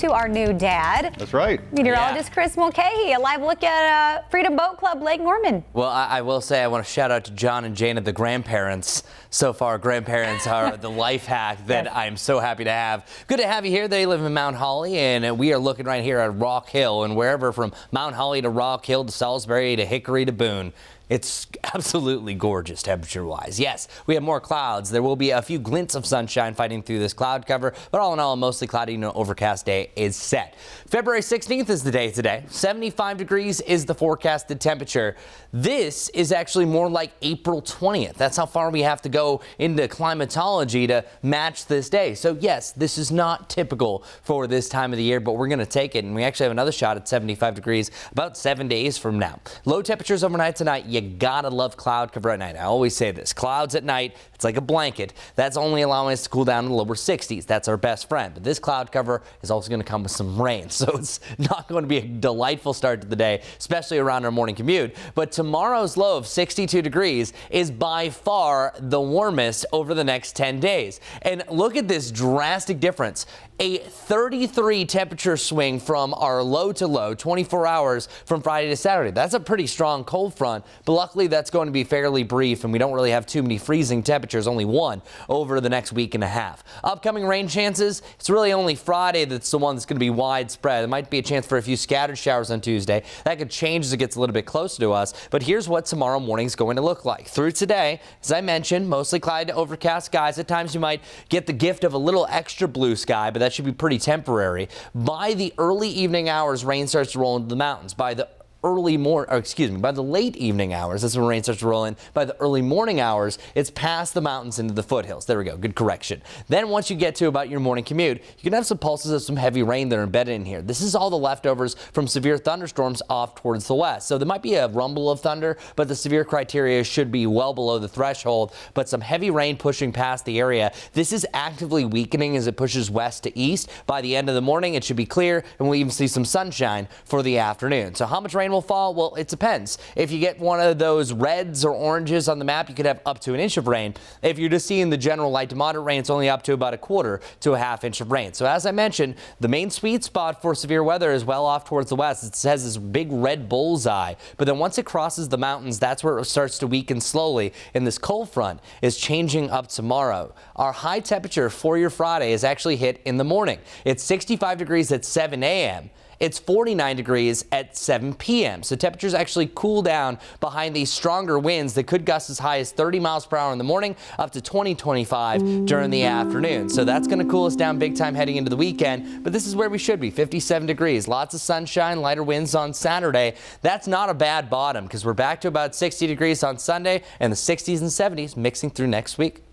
to our new dad. That's right. Meteorologist Chris Mulcahy, a live look at Freedom Boat Club, Lake Norman. Well, I will say I want to shout out to John and Jana, the grandparents. So far, grandparents are the life hack that I'm so happy to have. Good to have you here. They live in Mount Holly, and we are looking right here at Rock Hill, and wherever from Mount Holly to Rock Hill to Salisbury to Hickory to Boone. It's absolutely gorgeous temperature-wise. Yes, we have more clouds. There will be a few glints of sunshine fighting through this cloud cover, but all in all, a mostly cloudy and overcast day is set. February 16th is the day today. 75 degrees is the forecasted temperature. This is actually more like April 20th. That's how far we have to go into climatology to match this day. So yes, this is not typical for this time of the year, but we're going to take it, and we actually have another shot at 75 degrees about 7 days from now. Low temperatures overnight tonight. You gotta love cloud cover at night. I always say this. Clouds at night, it's like a blanket. That's only allowing us to cool down in the lower 60s. That's our best friend. But this cloud cover is also going to come with some rain. So it's not going to be a delightful start to the day, especially around our morning commute. But tomorrow's low of 62 degrees is by far the warmest over the next 10 days. And look at this drastic difference. A 33 temperature swing from our low to low, 24 hours from Friday to Saturday. That's a pretty strong cold front, but luckily that's going to be fairly brief, and we don't really have too many freezing temperatures, only one over the next week and a half. Upcoming rain chances, it's really only Friday that's the one that's going to be widespread. There might be a chance for a few scattered showers on Tuesday. That could change as it gets a little bit closer to us, but here's what tomorrow morning is going to look like. Through today, as I mentioned, mostly cloudy to overcast skies. At times you might get the gift of a little extra blue sky, but that should be pretty temporary. By the early evening hours, rain starts to roll into the mountains. By the by the late evening hours, that's when rain starts to roll in. By the early morning hours, it's past the mountains into the foothills. There we go. Good correction. Then once you get to about your morning commute, you can have some pulses of some heavy rain that are embedded in here. This is all the leftovers from severe thunderstorms off towards the west. So there might be a rumble of thunder, but the severe criteria should be well below the threshold. But some heavy rain pushing past the area. This is actively weakening as it pushes west to east. By the end of the morning, it should be clear, and we'll even see some sunshine for the afternoon. So how much rain will fall? Well, it depends. If you get one of those reds or oranges on the map, you could have up to an inch of rain. If you're just seeing the general light to moderate rain, it's only up to about a quarter to a half inch of rain. So as I mentioned, the main sweet spot for severe weather is well off towards the west. It has this big red bullseye, but then once it crosses the mountains, that's where it starts to weaken slowly, and this cold front is changing up tomorrow. Our high temperature for your Friday is actually hit in the morning. It's 65 degrees at 7 a.m. It's 49 degrees at 7 p.m. So temperatures actually cool down behind these stronger winds that could gust as high as 30 miles per hour in the morning, up to 20-25 during the afternoon. So that's going to cool us down big time heading into the weekend. But this is where we should be, 57 degrees. Lots of sunshine, lighter winds on Saturday. That's not a bad bottom because we're back to about 60 degrees on Sunday and the 60s and 70s mixing through next week.